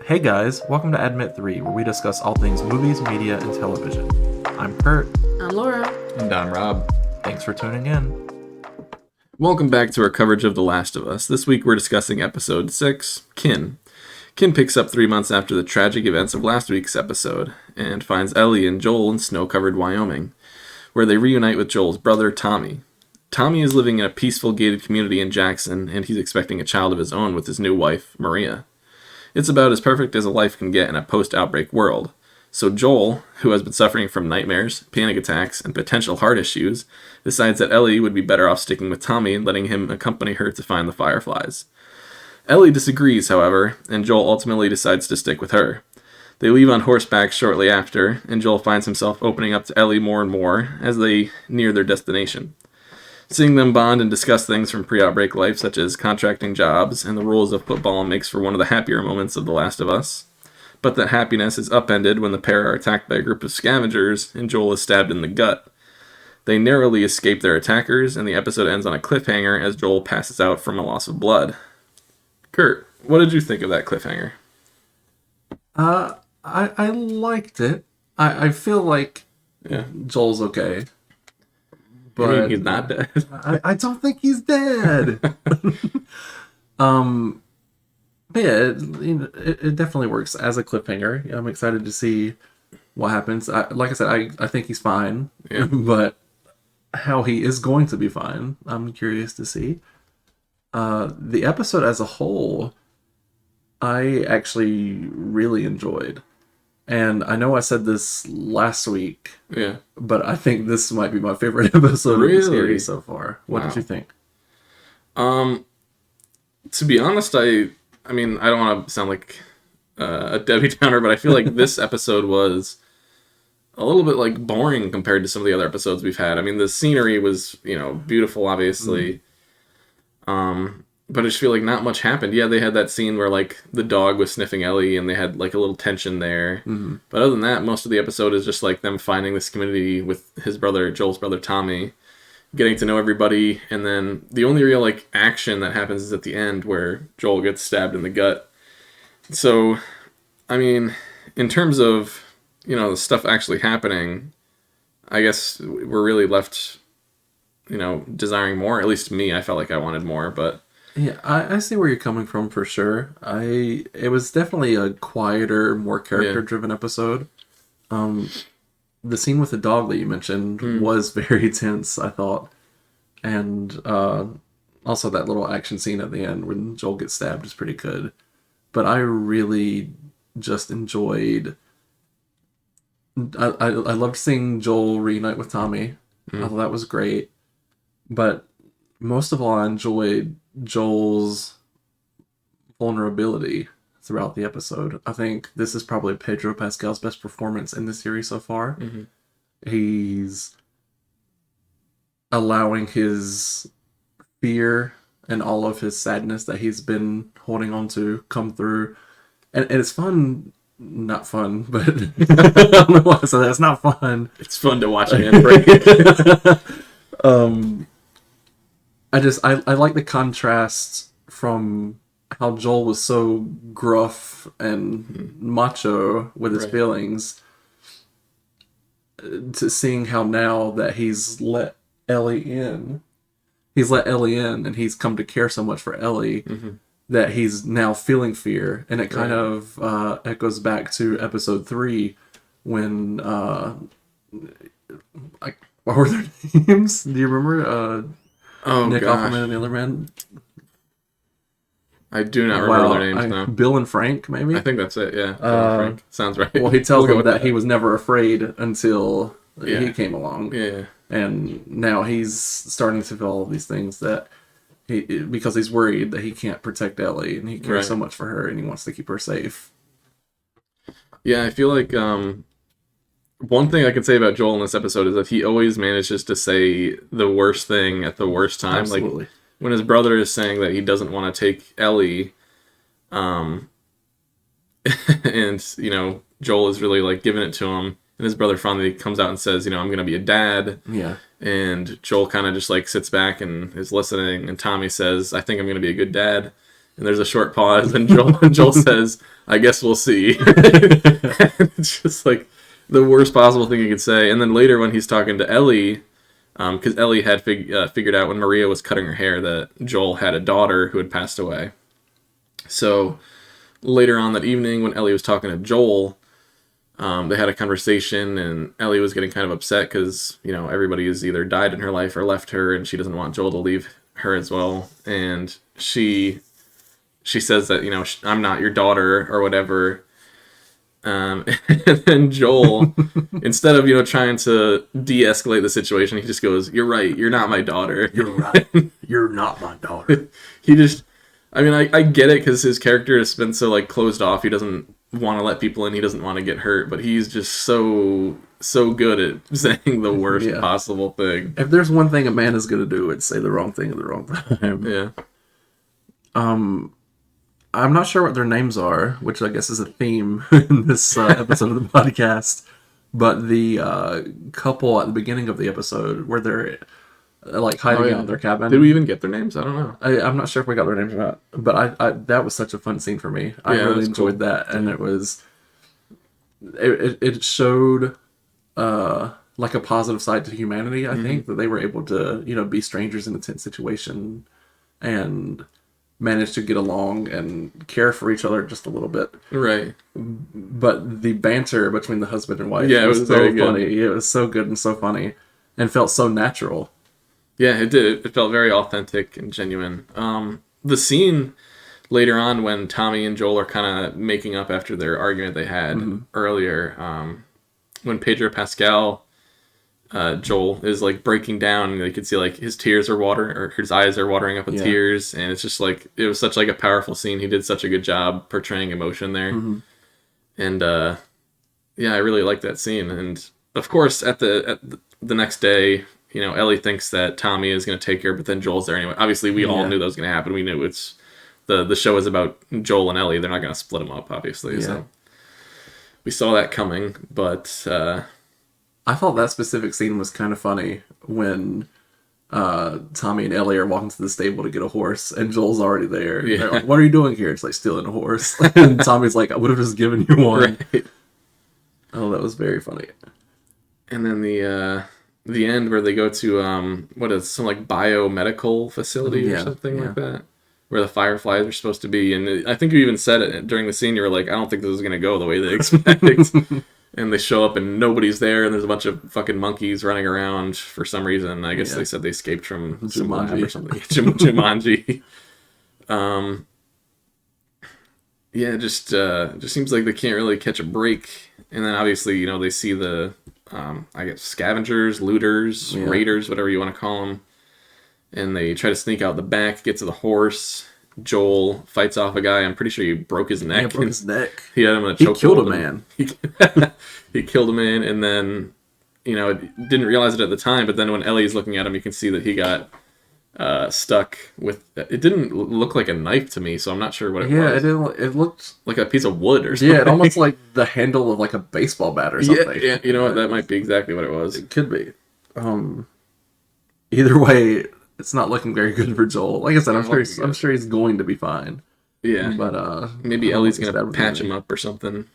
Hey guys, welcome to Admit 3, where we discuss all things movies, media, and television. I'm Kurt. I'm Laura. And I'm Rob. Thanks for tuning in. Welcome back to our coverage of The Last of Us. This week we're discussing episode 6, Kin. Kin picks up 3 months after the tragic events of last week's episode, and finds Ellie and Joel in snow-covered Wyoming, where they reunite with Joel's brother, Tommy. Tommy is living in a peaceful gated community in Jackson, and he's expecting a child of his own with his new wife, Maria. It's about as perfect as a life can get in a post-outbreak world. So Joel, who has been suffering from nightmares, panic attacks, and potential heart issues, decides that Ellie would be better off sticking with Tommy and letting him accompany her to find the Fireflies. Ellie disagrees, however, and Joel ultimately decides to stick with her. They leave on horseback shortly after, and Joel finds himself opening up to Ellie more and more as they near their destination. Seeing them bond and discuss things from pre-outbreak life, such as contracting jobs and the rules of football, makes for one of the happier moments of The Last of Us. But that happiness is upended when the pair are attacked by a group of scavengers and Joel is stabbed in the gut. They narrowly escape their attackers, and the episode ends on a cliffhanger as Joel passes out from a loss of blood. Kurt, what did you think of that cliffhanger? I liked it. I feel like Joel's okay. But you mean he's not dead? I don't think he's dead. But yeah, it definitely works as a cliffhanger. I'm excited to see what happens. Like I said, I think he's fine. Yeah. But how he is going to be fine, I'm curious to see. The episode as a whole, I actually really enjoyed. And I know I said this last week, but I think this might be my favorite episode of the series so far. What did you think? To be honest, I mean, I don't want to sound like a Debbie Downer, but I feel like this episode was a little bit like boring compared to some of the other episodes we've had. I mean, the scenery was, beautiful, obviously. But I just feel like not much happened. Yeah, they had that scene where, like, the dog was sniffing Ellie, and they had, like, a little tension there. Mm-hmm. But other than that, most of the episode is just, like, them finding this community with his brother, Joel's brother, Tommy, getting to know everybody, and then the only real, like, action that happens is at the end, where Joel gets stabbed in the gut. So, I mean, in terms of, the stuff actually happening, I guess we're really left, desiring more. At least me, I felt like I wanted more, but... Yeah, I see where you're coming from for sure. It was definitely a quieter, more character-driven episode. The scene with the dog that you mentioned was very tense, I thought. And also that little action scene at the end when Joel gets stabbed is pretty good. But I really just enjoyed... I loved seeing Joel reunite with Tommy. I thought that was great. But most of all, I enjoyed Joel's vulnerability throughout the episode. I think this is probably Pedro Pascal's best performance in the series so far. Mm-hmm. He's allowing his fear and all of his sadness that he's been holding on to come through. And it's fun, not fun, but I don't know why I said that. It's not fun. It's fun to watch him break. I like the contrast from how Joel was so gruff and macho with his feelings to seeing how now that he's let Ellie in and he's come to care so much for Ellie that he's now feeling fear. And it kind of echoes back to episode 3 when what were their names? Do you remember? Nick Offerman and the other man. I do not remember their names now. Bill and Frank, maybe? I think that's it, yeah. Bill and Frank. Sounds right. Well, he tells them that he was never afraid until he came along. Yeah. And now he's starting to feel all these things that because he's worried that he can't protect Ellie, and he cares so much for her, and he wants to keep her safe. Yeah, I feel like one thing I can say about Joel in this episode is that he always manages to say the worst thing at the worst time. Absolutely. Like when his brother is saying that he doesn't want to take Ellie, and Joel is really like giving it to him, and his brother finally comes out and says, I'm going to be a dad. Yeah. And Joel kind of just like sits back and is listening, and Tommy says, I think I'm going to be a good dad. And there's a short pause, and Joel says, "I guess we'll see." It's just like the worst possible thing you could say. And then later when he's talking to Ellie, because Ellie had figured out when Maria was cutting her hair that Joel had a daughter who had passed away. So later on that evening when Ellie was talking to Joel, they had a conversation, and Ellie was getting kind of upset because, you know, everybody has either died in her life or left her, and she doesn't want Joel to leave her as well. And she says that, you know, I'm not your daughter or whatever. And then Joel, instead of, you know, trying to de-escalate the situation, he just goes, "You're right. You're not my daughter. You're right. You're not my daughter." He just, I mean, I get it because his character has been so, like, closed off. He doesn't want to let people in. He doesn't want to get hurt. But he's just so good at saying the worst possible thing. If there's one thing a man is going to do, it's say the wrong thing at the wrong time. Yeah. I'm not sure what their names are, which I guess is a theme in this episode of the podcast. But the couple at the beginning of the episode, where they're like hiding out in their cabin. Did we even get their names? I don't know. I'm not sure if we got their names or not. But I that was such a fun scene for me. I really enjoyed that, and it was it showed like a positive side to humanity. I think that they were able to, you know, be strangers in a tense situation and manage to get along and care for each other just a little bit. Right. But the banter between the husband and wife was so very funny. good. It was so good and so funny and felt so natural. Yeah, it did. It felt very authentic and genuine. The scene later on when Tommy and Joel are kind of making up after their argument they had earlier, when Pedro Pascal, Joel, is like breaking down, and you could see like his tears are watering, or his eyes are watering up with tears, and it's just like, it was such like a powerful scene. He did such a good job portraying emotion there. And yeah, I really liked that scene. And of course at the next day, you know, Ellie thinks that Tommy is going to take her, but then Joel's there anyway. Obviously we all knew that was going to happen. We knew it's the show is about Joel and Ellie. They're not going to split them up, obviously. So we saw that coming, but I thought that specific scene was kind of funny when Tommy and Ellie are walking to the stable to get a horse, and Joel's already there. They're like, "What are you doing here?" It's like, "Stealing a horse." And Tommy's like, "I would have just given you one." Right. Oh, that was very funny. And then the end where they go to what is some like biomedical facility or something like that, where the fireflies are supposed to be. And I think you even said it during the scene. You were like, "I don't think this is going to go the way they expect." And they show up and nobody's there, and there's a bunch of fucking monkeys running around for some reason. I guess they said they escaped from Jumanji or something. Jumanji. Yeah, it just seems like they can't really catch a break. And then obviously, you know, they see the I guess scavengers, looters, raiders, whatever you want to call them, and they try to sneak out the back, get to the horse. Joel fights off a guy. I'm pretty sure he broke his neck. Yeah, broke his neck. He had him in a chokehold. He killed a man. He killed a man, and then, you know, didn't realize it at the time, but then when Ellie's looking at him, you can see that he got stuck with... It didn't look like a knife to me, so I'm not sure what it was. Yeah, it looked... like a piece of wood or something. Yeah, it almost like the handle of like a baseball bat or something. Yeah, you know what? That might be exactly what it was. It could be. Either way, it's not looking very good for Joel. Like I said, I'm sure he's going to be fine. Yeah. But maybe Ellie's gonna patch him up or something.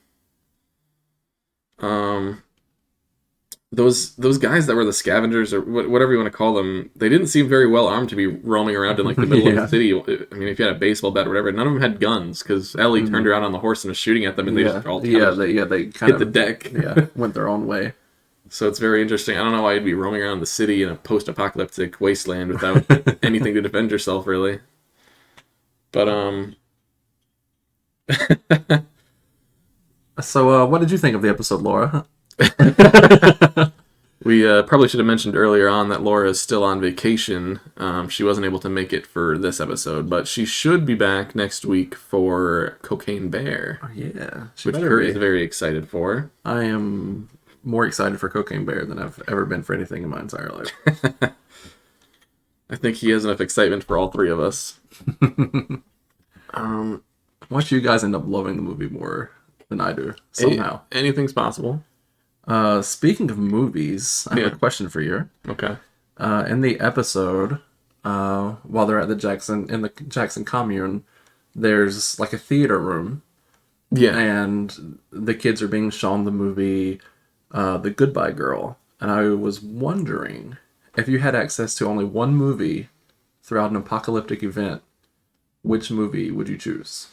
Those guys that were the scavengers or whatever you want to call them, they didn't seem very well armed to be roaming around in like the middle of the city. I mean, if you had a baseball bat or whatever, none of them had guns because Ellie turned around on the horse and was shooting at them, and they just all they kind hit of the deck. Went their own way. So it's very interesting. I don't know why you'd be roaming around the city in a post-apocalyptic wasteland without anything to defend yourself, really. But So what did you think of the episode, Laura? We probably should have mentioned earlier on that Laura is still on vacation. She wasn't able to make it for this episode, but she should be back next week for Cocaine Bear. Oh, yeah. Which Kurt is very excited for. I am more excited for Cocaine Bear than I've ever been for anything in my entire life. I think he has enough excitement for all three of us. Watch you guys end up loving the movie more than I do, somehow. Anything's possible. Speaking of movies, I have a question for you. Okay. In the episode, while they're at the Jackson commune, there's like a theater room, Yeah. and the kids are being shown the movie The Goodbye Girl. And I was wondering if you had access to only one movie throughout an apocalyptic event, which movie would you choose?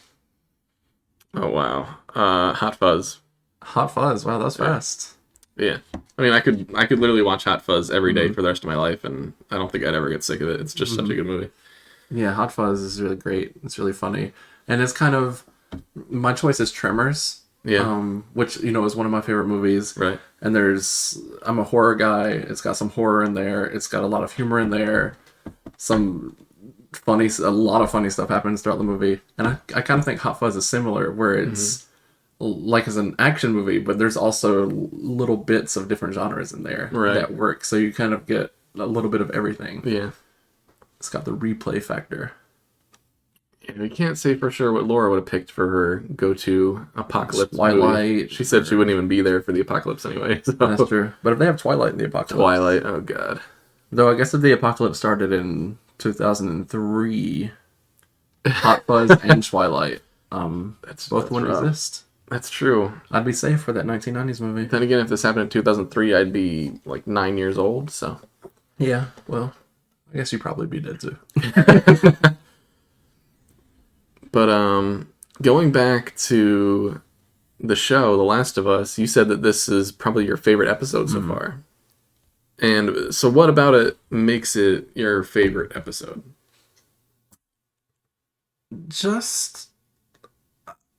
Oh wow. Hot Fuzz. Hot Fuzz. Wow, that's fast. Yeah. I mean, I could literally watch Hot Fuzz every day for the rest of my life, and I don't think I'd ever get sick of it. It's just such a good movie. Yeah, Hot Fuzz is really great. It's really funny, and it's kind of my choice is Tremors. Yeah. Which is one of my favorite movies. Right. And I'm a horror guy. It's got some horror in there. It's got a lot of humor in there. A lot of funny stuff happens throughout the movie. And I kind of think Hot Fuzz is similar, where it's like it's an action movie, but there's also little bits of different genres in there that work. So you kind of get a little bit of everything. Yeah. It's got the replay factor. Yeah, we can't say for sure what Laura would have picked for her go-to apocalypse Twilight. movie. She said she wouldn't even be there for the apocalypse anyway. So. That's true. But if they have Twilight in the apocalypse. Twilight, oh god. Though I guess if the apocalypse started in 2003, Hot Fuzz and Twilight, both wouldn't exist. That's true. I'd be safe for that 1990s movie. Then again, if this happened in 2003, I'd be like 9 years old, so. Yeah, well, I guess you'd probably be dead too. But going back to the show, The Last of Us, you said that this is probably your favorite episode so far. And so what about it makes it your favorite episode?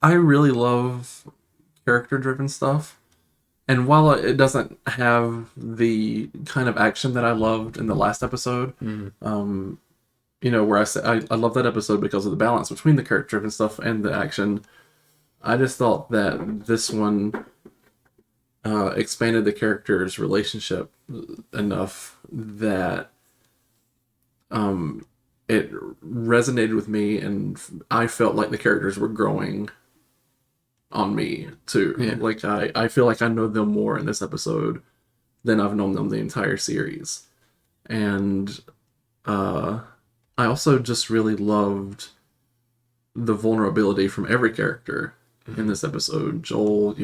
I really love character-driven stuff. And while it doesn't have the kind of action that I loved in the last episode, where I say I love that episode because of the balance between the character-driven stuff and the action, I just thought that this one expanded the characters' relationship enough that it resonated with me, and I felt like the characters were growing on me too. Yeah. Like I feel like I know them more in this episode than I've known them the entire series. And I also just really loved the vulnerability from every character in this episode. Joel,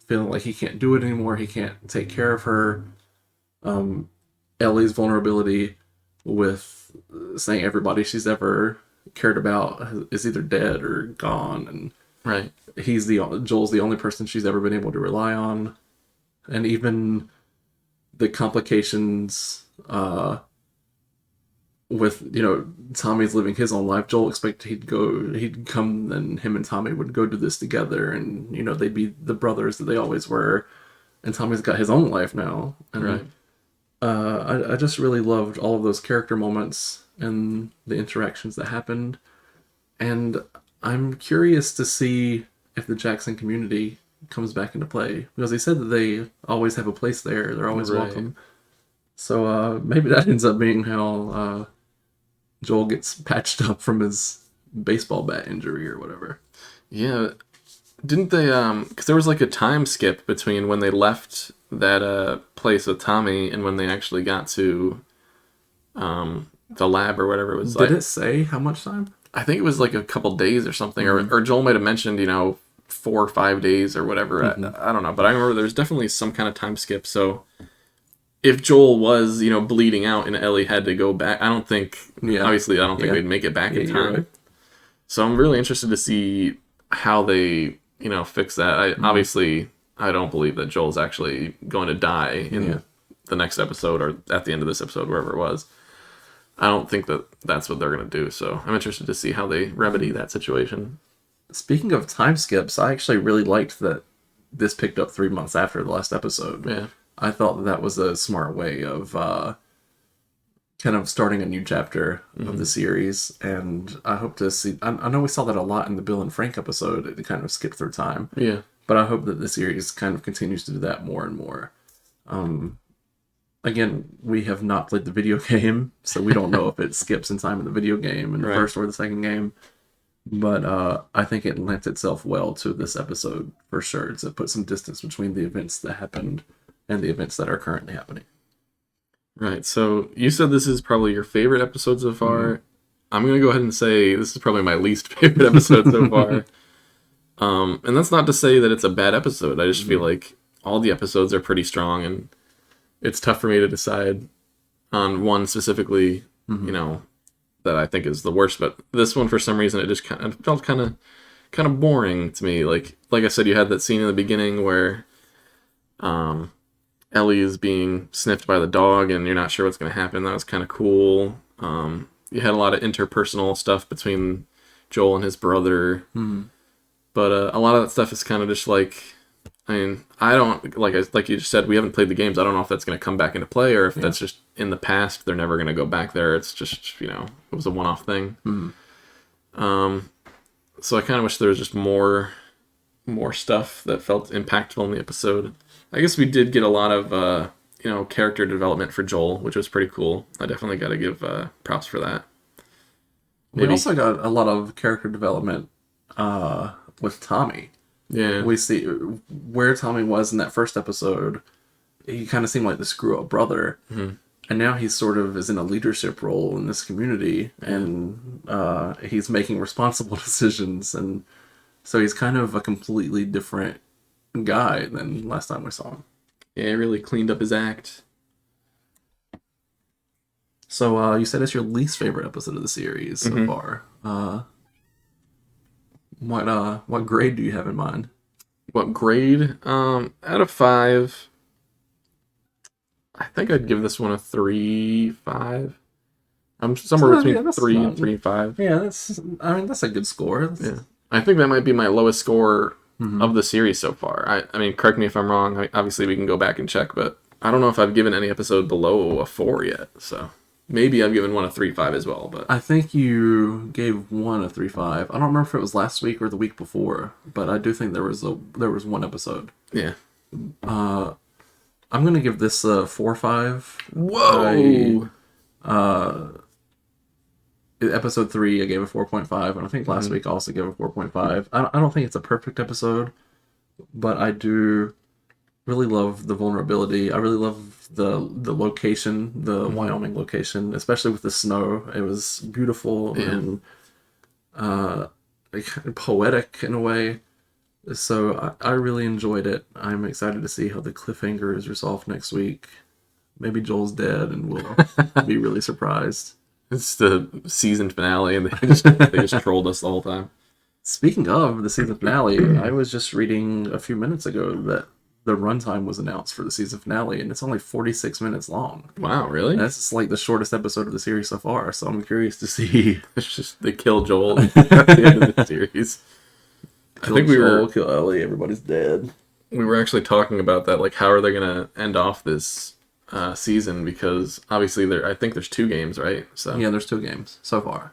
feeling like he can't do it anymore. He can't take care of her. Ellie's vulnerability with saying everybody she's ever cared about is either dead or gone, and Right. Joel's the only person she's ever been able to rely on. And even the complications with Tommy's living his own life. Joel expected he'd come, and him and Tommy would go do this together, and they'd be the brothers that they always were. And Tommy's got his own life now, and Right. I just really loved all of those character moments and the interactions that happened. And I'm curious to see if the Jackson community comes back into play, because they said that they always have a place there. They're always welcome. So maybe that ends up being how Joel gets patched up from his baseball bat injury or whatever. Yeah. Didn't they, because there was like a time skip between when they left that place with Tommy and when they actually got to the lab or whatever it was. Did it say how much time? I think it was like a couple days or something, or Joel might have mentioned, 4 or 5 days or whatever. I don't know, but I remember there's definitely some kind of time skip. So if Joel was, bleeding out and Ellie had to go back, I don't think they'd make it back in time. Right. So I'm really interested to see how they, fix that. Obviously, I don't believe that Joel's actually going to die in the next episode or at the end of this episode, wherever it was. I don't think that that's what they're going to do. So I'm interested to see how they remedy that situation. Speaking of time skips, I actually really liked that this picked up 3 months after the last episode. Yeah. I thought that was a smart way of kind of starting a new chapter of the series. And I hope to see... I know we saw that a lot in the Bill and Frank episode. It kind of skipped through time. Yeah. But I hope that the series kind of continues to do that more and more. Again, we have not played the video game, so we don't know if it skips in time in the video game in the first or the second game. But I think it lent itself well to this episode for sure, to put some distance between the events that happened and the events that are currently happening. Right. So you said this is probably your favorite episode so far. I'm going to go ahead and say this is probably my least favorite episode so far. And that's not to say that it's a bad episode. I just feel like all the episodes are pretty strong, and it's tough for me to decide on one specifically, you know, that I think is the worst. But this one, for some reason, it just kind of felt kind of boring to me. Like I said, you had that scene in the beginning where Ellie is being sniffed by the dog, and you're not sure what's going to happen. That was kind of cool. You had a lot of interpersonal stuff between Joel and his brother. But a lot of that stuff is kind of just like, I mean, I don't, like you just said, we haven't played the games. I don't know if that's going to come back into play or if that's just in the past. They're never going to go back there. It's just, you know, it was a one-off thing. So I kind of wish there was just more stuff that felt impactful in the episode. I guess we did get a lot of, you know, character development for Joel, which was pretty cool. I definitely got to give props for that. We also got a lot of character development with Tommy. Yeah. We see where Tommy was in that first episode. He kind of seemed like the screw-up brother. And now he sort of is in a leadership role in this community. And he's making responsible decisions. And so he's kind of a completely different guy than last time we saw him. Yeah, he really cleaned up his act. So you said it's your least favorite episode of the series so far. What grade do you have in mind? What grade? Out of 5, I think I'd give this one a 3.5. I'm somewhere between 3 and 3.5. Yeah, that's a good score. Yeah, I think that might be my lowest score of the series so far. I mean, correct me if I'm wrong. Obviously, we can go back and check, but I don't know if I've given any episode below a 4 yet. So maybe I've given one a 3.5 as well. But I think you gave one a 3.5. I don't remember if it was last week or the week before, but I do think there was one episode. Yeah. I'm gonna give this a 4.5. Whoa. Episode 3, I gave a 4.5, and I think last week I also gave a 4.5. I don't think it's a perfect episode, but I do really love the vulnerability. I really love the location, the Wyoming location, especially with the snow. It was beautiful and poetic in a way. So I really enjoyed it. I'm excited to see how the cliffhanger is resolved next week. Maybe Joel's dead, and we'll be really surprised. It's the season finale, and they just trolled us the whole time. Speaking of the season finale, I was just reading a few minutes ago that the runtime was announced for the season finale, and it's only 46 minutes long. Wow, really? That's just like the shortest episode of the series so far, so I'm curious to see. It's just they kill Joel at the end of the series. I think kill Ellie, everybody's dead. We were actually talking about that, like how are they going to end off this season, because obviously I think there's 2 games, right? So yeah, there's 2 games so far.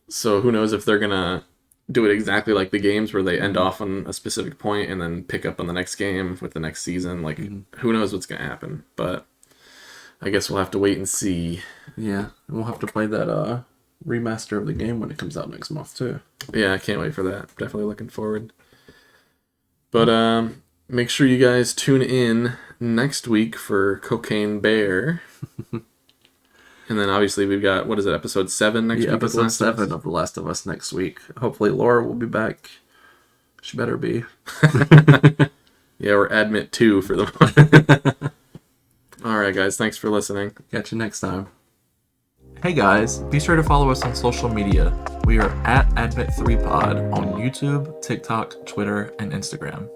So who knows if they're gonna do it exactly like the games where they end off on a specific point and then pick up on the next game with the next season. Like who knows what's gonna happen, but I guess we'll have to wait and see. Yeah, and we'll have to play that remaster of the game when it comes out next month too. Yeah, I can't wait for that. Definitely looking forward. But make sure you guys tune in next week for Cocaine Bear. And then obviously we've got, what is it, episode 7 next week? Episode 7 of The Last of Us next week. Hopefully Laura will be back. She better be. Yeah, or Admit 2 for the one. Alright guys, thanks for listening. Catch you next time. Hey guys, be sure to follow us on social media. We are at Admit3Pod on YouTube, TikTok, Twitter, and Instagram.